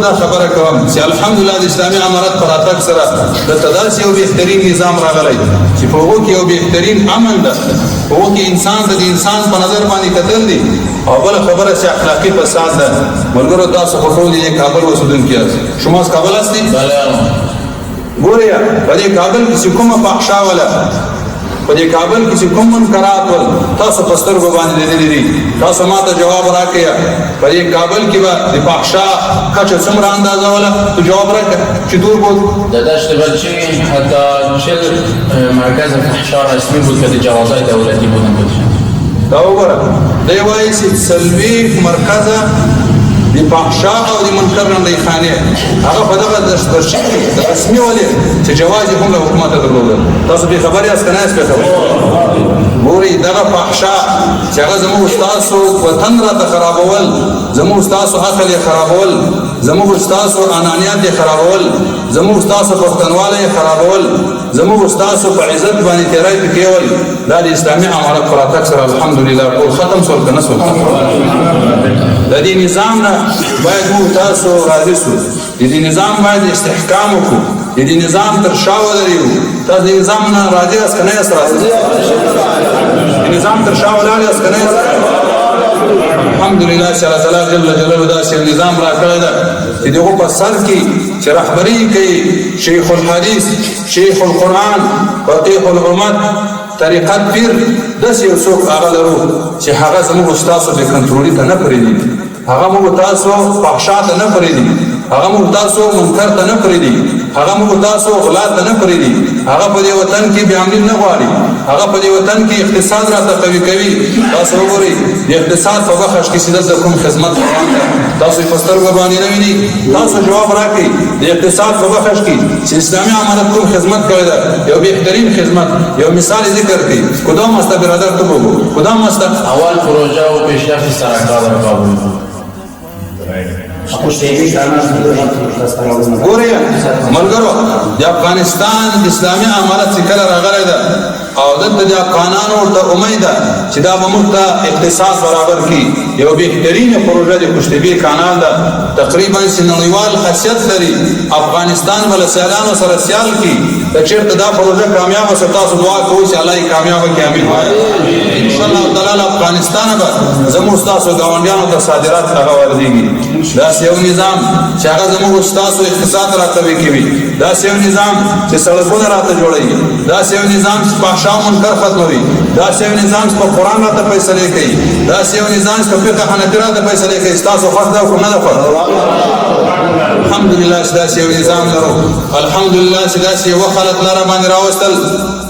دا خبره کوم چې الحمدلله د اسلامي امارت پر راتګ سره د تداسي او بهترین نظام راغلی چې په هغو کې یو بهترین امن ده، په هغو کې انسان د انسان په نظر باندې کتل دي. او بله خبره چې اخلاقي فساد ده. ملګرو تاسو خو ټول یې کابل اوسېدونکي یاست، شما از کابل هستئ؟ ګورئ په دې کابل کې چې کومه فحشا وله، په دې کابل کې چې کوم منکرات ول تاسو په سترګو باندې لیدلي دي. تاسو ما ته جواب راکړئ په دې کابل کې به د فحشا کچه څومره اندازه وله؟ تو جواب راکړه چې دور بود ده اشتغل شيء حتى 40 مرکز فحشا رسمي بود که د جوازای دولتی بودن بود. دا وګوره دی وایي چې څلوېښت مرکزه د فحشا او د منکر رندیخانې هغه په دغه دسترشي د رسمي ولې چې جواز یې هم له حکومته درلوده. تاسو بې خبرې یاست که نه یاست بې خبرې؟ ګورئ دغه فحشا چې هغه زموږ ستاسو وطن راته خرابول، زموږ ستاسو عقل یې خرابول، زموږ ستاسو انانیت یې خرابول، زموږ ستاسو پښتنواله یې خرابول، زموږ ستاسو په عزت باندې تېری پکې ول، دا د اسلامي امارت په راتګ سره الحمدلله ټول ختم شول که نه شول؟ د دې نظام نه باید موږ تاسو راضي شو. د دې نظام باید استحکام وکړو، د دې نظام تر شا ودرېږو. تاسو د نظام نه راضي یاست که نه یاست راضي؟ د نظام تر شا ولاړ یاست که نه یاست؟ الحمدلله چې الله تعالی جل جلاله داسې یو نظام راکړی ده چې د هغو په سر کې چې رهبري کوي شیخ الحدیث، شیخ القرآن، فقیه الامت، طریقت پیر، داسې یو څوک هغه لرو چې هغه زموږ ستاسو بې کنټرولي ته نه پرېږدي، هغه موږ تاسو فحشا ته نه پرېږدي، هغه موږ تاسو منکر ته نه پرېږدي، هغه موږ تاسو غلا ته نه پرېږدي. هغه په دې وطن کې بې امني نه غواړي، هغه په دې وطن کې اقتصاد راته قوي کوي. تاسو وګورئ د اقتصاد په بخش کې چې دلته کوم خدمت روان ده تاسو یې په سترګو باندې نه وینئ. تاسو جواب راکړئ د اقتصاد په بخش کې چې اسلامي امارت کوم خدمت کړی ده، یو بهترین خدمت، یو مثال ذکر کړئ. کدام است برادر تو بگو کدام است؟ اول پروژه و پیشرفت سرکار در کابل بود. ګورئ ملګرو د افغانستان اسلامي امارت چې کله راغلی ده او دلته د افغانانو ورته امید ده چې دا به موږ ته اقتصاد برابر کړي. یو بهترینه پروژه د قشتېبې کانال ده، تقریبا چې نړیوال حیثیت لري. افغانستان به له سیالانو سره سیال کړي. که چېرته دا پروژه کامیابه شوه تاسو دعا کوئ چې الله یې کامیابه کړي. امین. انشاءالله تعالی افغانستان به زموږ ستاسو ګاونډیانو ته صادرات هغه واردېږي. داسې یو نظام چې هغه زموږ ستاسو اقتصاد راقوي کوي، داسې یو نظام چې سړکونه راته جوړوي، داسې یو نظام چې فحشا او منکر ختموي، داسې یو نظام چې په قرآن راته فیصلې کوي، داسې یو نظام چې په فقه حنفي راته فیصلې کوي. ستاسو خوښ ده او که نه ده خوښ؟ الحمدلله چې داسې یو نظام لرو، الحمدلله چې داسې یوه خلق لره باندې راوستل.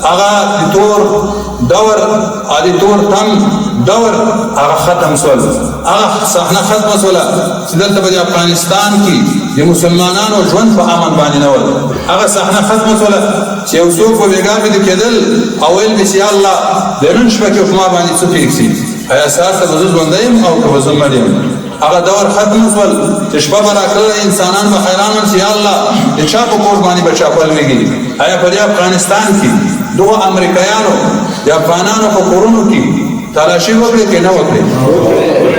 هغه د تور دور او د تور تم دور هغه ختم شول، هغه صحنه ختمه شوله چې دلته به د افغانستان کې د مسلمانانو ژوند په امن باندې نه ول. هغه صحنه ختمه شوله چې یو څوک به بېګا بېده کېدل او ویل به چې یا الله د نن شپه کې خو ما باندې څه پېښ شي، ایا سهار ته به زه ژوندی یم او که به زه مړ یم. هغه دور ختم شول چې شپه به راکړله انسانان به حیران ول چې یا الله د چا په کور باندې به چاپل لګي. ایا په دې افغانستان کې دغه امریکایانو د افغانانو په کورونو کې تلاشي وکړي که نه وکړي؟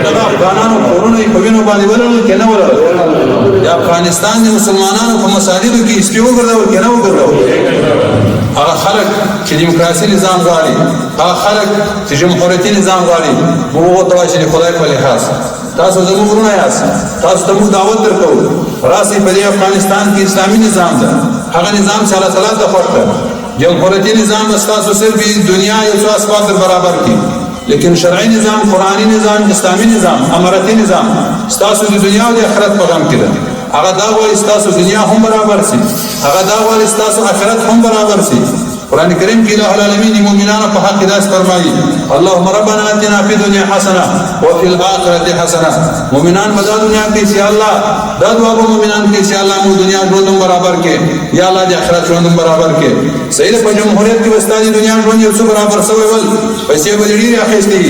دغه افغانانو کورونه یې په وینو باندې ولړل که نه ولړل؟ د افغانستان د مسلمانانو په مساجدو کې سپي وګرځول که نه وګرځول؟ هغه خلک چې دیموکراسي نظام غواړي، هغه خلک چې جمهوریتي نظام غواړي، موږ هغو ته وایو چې د خدای په لحاظ تاسو زموږ وروڼه یاست، تاسو ته موږ دعوت درکوو راسئ په دې افغانستان کې اسلامي نظام ده، هغه نظام چې الله تعالی ته خوښ ده. جمهوریتي نظام به ستاسو صرف دنیا یو څو اسباب در برابر کړي، لیکن شرعي نظام، قرآني نظام، اسلامي نظام، امارتي نظام ستاسو د دنیا او د آخرت په غم کې ده. هغه دا غواړي ستاسو دنیا هم برابر شي، هغه دا غواړي ستاسو آخرت هم برابر شي. قرآن کریم کې الہ العالمین مومنانو په حق داس فرمایي اللهم ربنا آتنا فی الدنیا حسنه وفي الاخره حسنه. مومنان په دنیا کې چې الله دا دعا به مومنان کې چې الله مو دنیا ژوند برابر کې، یا الله د آخرت ژوند برابر کې. صحیح په جمهوریت کې وستادي دنیا ژوند یو څه برابر شوی ول، پیسې به ډېرې اخیستې،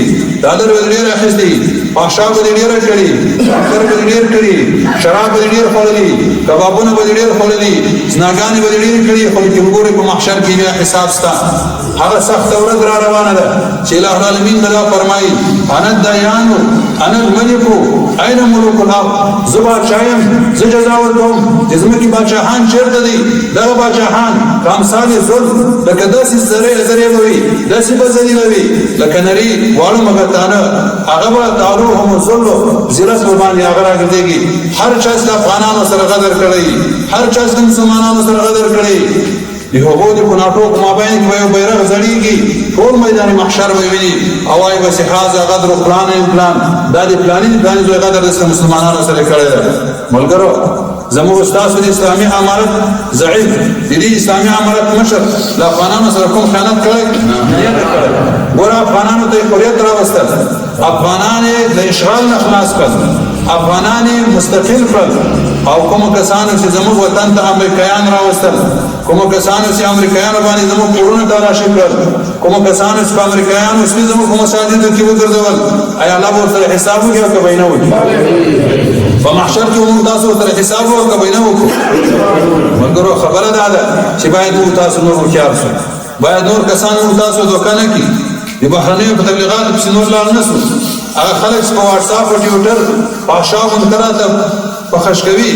ډالر به ډېر اخیستې، فحشا به ډېر کړي، منکر به ډېر کړي، شراب به ډېر خوړلي، کبابونه به ډېر خوړلي، زناګانې به ډېر کړي. خو چې وګورئ په محشر کې بیا حساب ستا هغه سخت ورځ را روانه ده چې الله رب العالمین دا فرمایي انا الدیان انا الملک اين ملوک الارض زبا چایم ز جزا ورکوم چې زموږ بادشاہان چیرته دي دغه بادشاہان کامثال زل لکه داسې زری وي داسې بزنی وي لکه نری واړو مګتانه هغه به تعالو هم زل زیرت باندې هغه راګرځي هر چا د افغانانو سره غدر کړی هر چا د مسلمانانو سره غدر کړی دی هغه د کناټو مابین کې یو بیرغ زړیږي ټول میدان محشر ویني اوای به هاذا غدر پلان دا د پلانې زوی غدر د مسلمانانو سره کړی ملګرو زموږ استاد د اسلامي امارت ضعیف د اسلامي امارت مشر لا افغانانو سره کوم خیانت کړی نه کړی ګور افغانانو ته حریت راوستل افغانان د اشغال نه خلاص کړل افغانان مستقل کړل او کوم کسانو چې زموږ وطن ته امریکایان راوستل کوم کسانو چې امریکایان باندې زموږ کورونه تراشي کړل کوم کسانو چې امریکایانو چې زموږ مساجد کې وګرځول آیا الله ورته حساب وکړي او کبینه وکړي په محشر کې موږ تاسو ته حساب او کبینه وکړو مګرو خبره ده چې باید تاسو نور وکړئ باید نور کسانو تاسو دوکانه کې د بهرنیو په تبلیغات په نور لاړ نسو هغه خلک په واتس اپ او ټوئیټر فحشا منکرات پخش کوي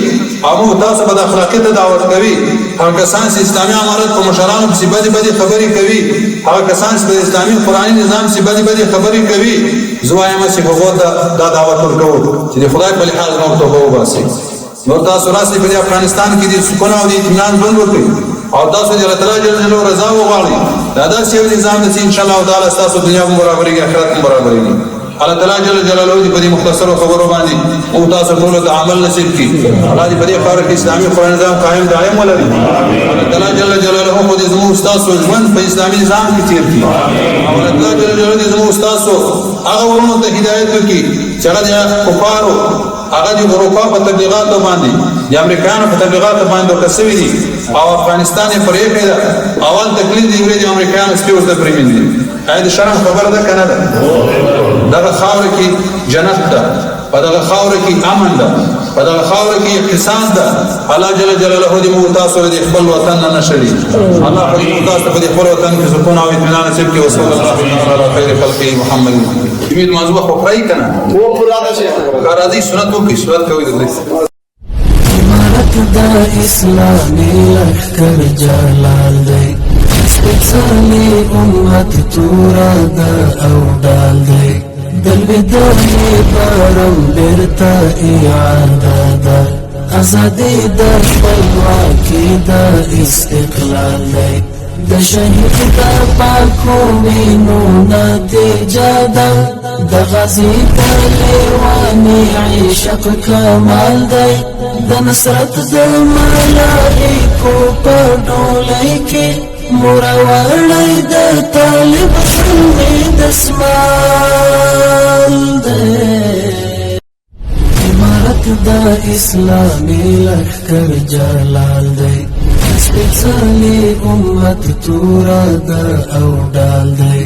او تاسو په اخلاقی ته دعوت کوي هغه کسان چې اسلامي امارت په مشرانو په بدی خبرې کوي هغه کسان چې په اسلامي قرآني نظام چې بدی خبرې کوي زوایم چې په دا دعوت ورکوي چې د خدای په لحاظ نو توبه وباسي نو تاسو راسي په افغانستان کې د سکون او د اطمینان ژوند وکړئ او تاسو د الله تعالی جل جلاله رضا وغواړئ دا داسې یو نظام دی چې ان شاء الله تعالی تاسو دنیا هم برابرۍ آخرت هم برابرۍ الله تعالی جل جلاله دې په دې مختصر خبرو باندې او تاسو ټول د عمل نصیب کړي الله دې په دې خاور کې اسلامي قرآن نظام قائم دائم ولري الله تعالی جل جلاله خو دې زموږ تاسو ژوند په اسلامي نظام کې تیر کړي او الله تعالی جل جلاله دې زموږ تاسو هغه ورونو ته هدایت وکړي چې هغه د کفارو هغه د اروپا په تبلیغاتو باندې د امریکایانو په تبلیغاتو باندې وکړي دي او افغانستان یې پرې کړی اول تکلیف دی د امریکایانو سپیوز د پریمین دي د شرم خبره ده کنه ده دغه خاور کې جنت ده په دغه خاور کې امن ده په دغه خاور کې اقتصاد ده الله جل جلاله دې موږ تاسو د خپل وطن نه نشړي الله دې موږ تاسو په خپل وطن کې سکون او اطمینان نصیب کړي وصلی الله علی خیر خلقه محمد امید موضوع خو پرای کنه و قرآن شیخ راځي سنت وکي سنت کوي د دا اسلامي لخر جلال دی سپیڅلی امت تورا دا او ډال دی دلویدلی بارم بیرتا اعاده دا ازادی دا خپلواکي دا استقلال دی د شهید دا پاکو وینو نتیجه ده د غازی د لیوانی عشق کمال دی د نصرت د ملائکو په ډولۍ کې مروړی د طالب د اسمان دی امارت د اسلامي لښکر جلال دی سپیڅلی امت تورا دا او ډال دی